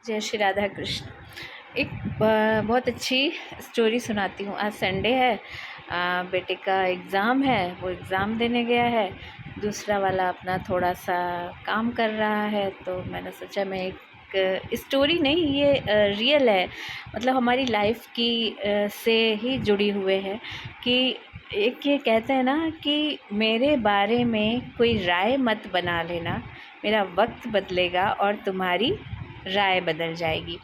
जय श्री राधा कृष्ण। एक बहुत अच्छी स्टोरी सुनाती हूँ। आज संडे है, बेटे का एग्ज़ाम है, वो एग्ज़ाम देने गया है। दूसरा वाला अपना थोड़ा सा काम कर रहा है। तो मैंने सोचा मैं एक स्टोरी नहीं, ये रियल है, मतलब हमारी लाइफ की से ही जुड़ी हुए है। कि एक ये कहते हैं ना कि मेरे बारे में कोई राय मत बना लेना, मेरा वक्त बदलेगा और तुम्हारी राय बदल जाएगी।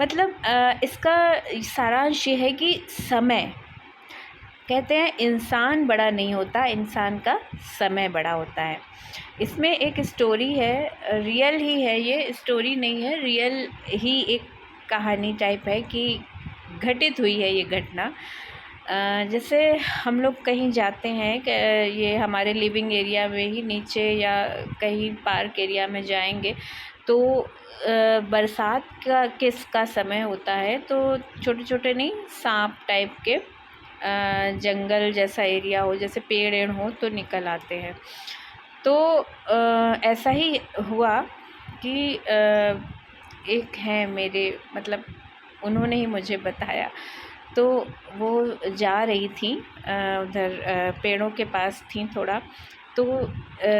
मतलब इसका सारांश ये है कि समय, कहते हैं इंसान बड़ा नहीं होता, इंसान का समय बड़ा होता है। इसमें एक स्टोरी है, रियल ही है, ये स्टोरी नहीं है, रियल ही एक कहानी टाइप है कि घटित हुई है ये घटना। जैसे हम लोग कहीं जाते हैं, ये हमारे लिविंग एरिया में ही नीचे या कहीं पार्क एरिया में जाएंगे तो बरसात का समय होता है, तो छोटे छोटे नहीं, सांप टाइप के जंगल जैसा एरिया हो, जैसे पेड़ एड़ हो तो निकल आते हैं। तो ऐसा ही हुआ कि एक है मेरे, मतलब उन्होंने ही मुझे बताया। तो वो जा रही थी उधर पेड़ों के पास थी थोड़ा, तो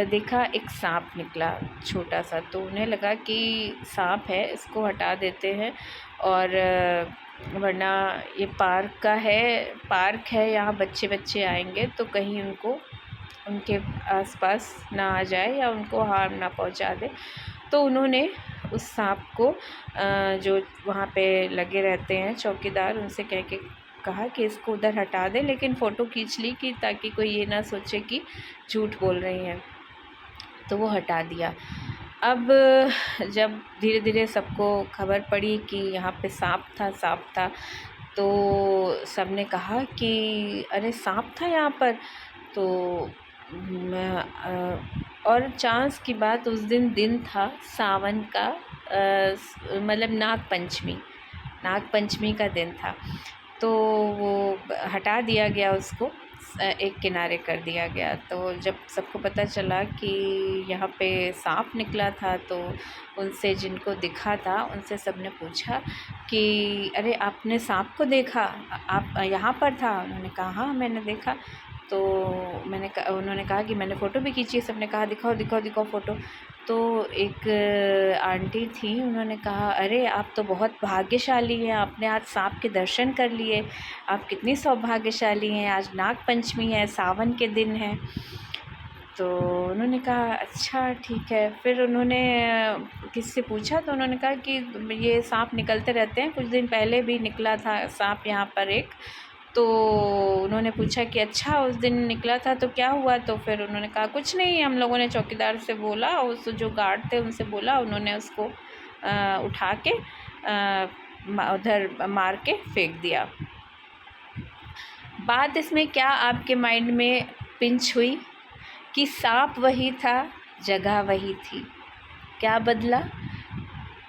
देखा एक सांप निकला छोटा सा। तो उन्हें लगा कि सांप है, इसको हटा देते हैं, और वरना ये पार्क है, यहाँ बच्चे बच्चे आएंगे तो कहीं उनको उनके आसपास ना आ जाए या उनको हार्म ना पहुँचा दे। तो उन्होंने उस सांप को जो वहाँ पे लगे रहते हैं चौकीदार, उनसे कहा कि इसको उधर हटा दे, लेकिन फ़ोटो खींच ली कि ताकि कोई ये ना सोचे कि झूठ बोल रही हैं। तो वो हटा दिया। अब जब धीरे धीरे सबको खबर पड़ी कि यहाँ पे सांप था, तो सबने कहा कि अरे सांप था यहाँ पर। तो और चांस की बात, उस दिन था सावन का, मतलब नाग पंचमी का दिन था। तो वो हटा दिया गया, उसको एक किनारे कर दिया गया। तो जब सबको पता चला कि यहाँ पे सांप निकला था, तो उनसे, जिनको दिखा था, उनसे सबने पूछा कि अरे आपने सांप को देखा, आप यहाँ पर था? उन्होंने कहा हाँ मैंने देखा। तो उन्होंने कहा कि मैंने फ़ोटो भी खींची। सबने कहा दिखाओ दिखाओ दिखाओ फ़ोटो। तो एक आंटी थी, उन्होंने कहा अरे आप तो बहुत भाग्यशाली हैं, आपने आज सांप के दर्शन कर लिए, आप कितनी सौभाग्यशाली हैं, आज नाग पंचमी है, सावन के दिन है। तो उन्होंने कहा अच्छा ठीक है। फिर उन्होंने किसी से पूछा तो उन्होंने कहा कि ये सांप निकलते रहते हैं, कुछ दिन पहले भी निकला था सांप यहाँ पर एक। तो उन्होंने पूछा कि अच्छा उस दिन निकला था तो क्या हुआ? तो फिर उन्होंने कहा कुछ नहीं, हम लोगों ने चौकीदार से बोला, उस जो गार्ड थे उनसे बोला, उन्होंने उसको उठा के उधर मार के फेंक दिया। बात इसमें क्या आपके माइंड में पिंच हुई कि सांप वही था, जगह वही थी, क्या बदला?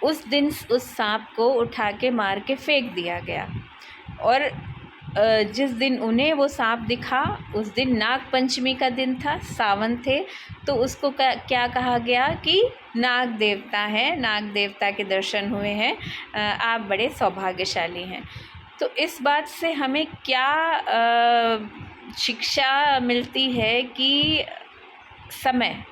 उस दिन उस सांप को उठा के मार के फेंक दिया गया, और जिस दिन उन्हें वो सांप दिखा उस दिन नाग पंचमी का दिन था, सावन थे, तो उसको क्या कहा गया कि नाग देवता है, नाग देवता के दर्शन हुए हैं, आप बड़े सौभाग्यशाली हैं। तो इस बात से हमें क्या शिक्षा मिलती है कि समय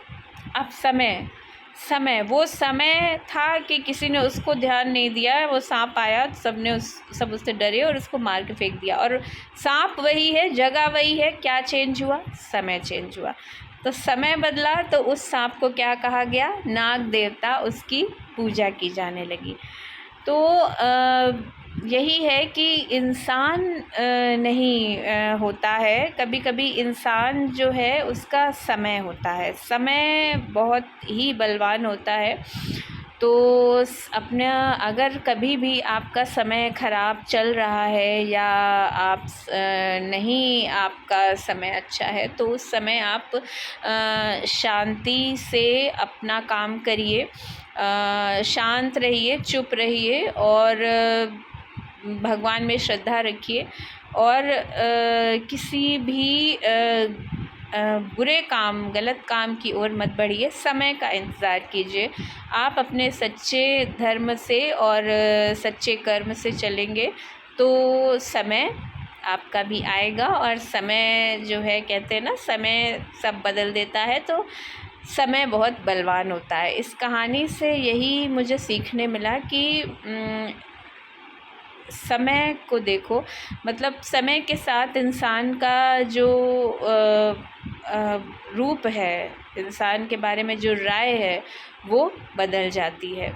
वो समय था कि किसी ने उसको ध्यान नहीं दिया, वो सांप आया, सब उससे डरे और उसको मार के फेंक दिया। और सांप वही है, जगह वही है, क्या चेंज हुआ? समय चेंज हुआ। तो समय बदला तो उस सांप को क्या कहा गया? नाग देवता, उसकी पूजा की जाने लगी। तो यही है कि इंसान नहीं होता है, कभी कभी इंसान जो है उसका समय होता है, समय बहुत ही बलवान होता है। तो अपना, अगर कभी भी आपका समय ख़राब चल रहा है या आप नहीं, आपका समय अच्छा है, तो उस समय आप शांति से अपना काम करिए, शांत रहिए, चुप रहिए, और भगवान में श्रद्धा रखिए, और किसी भी बुरे काम, गलत काम की ओर मत बढ़िए, समय का इंतज़ार कीजिए। आप अपने सच्चे धर्म से और सच्चे कर्म से चलेंगे तो समय आपका भी आएगा। और समय जो है, कहते हैं ना, समय सब बदल देता है, तो समय बहुत बलवान होता है। इस कहानी से यही मुझे सीखने मिला कि समय को देखो, मतलब समय के साथ इंसान का जो रूप है, इंसान के बारे में जो राय है वो बदल जाती है।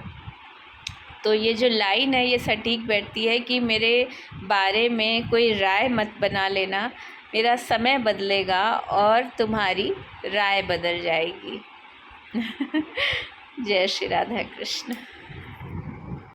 तो ये जो लाइन है ये सटीक बैठती है कि मेरे बारे में कोई राय मत बना लेना, मेरा समय बदलेगा और तुम्हारी राय बदल जाएगी। जय श्री राधा कृष्ण।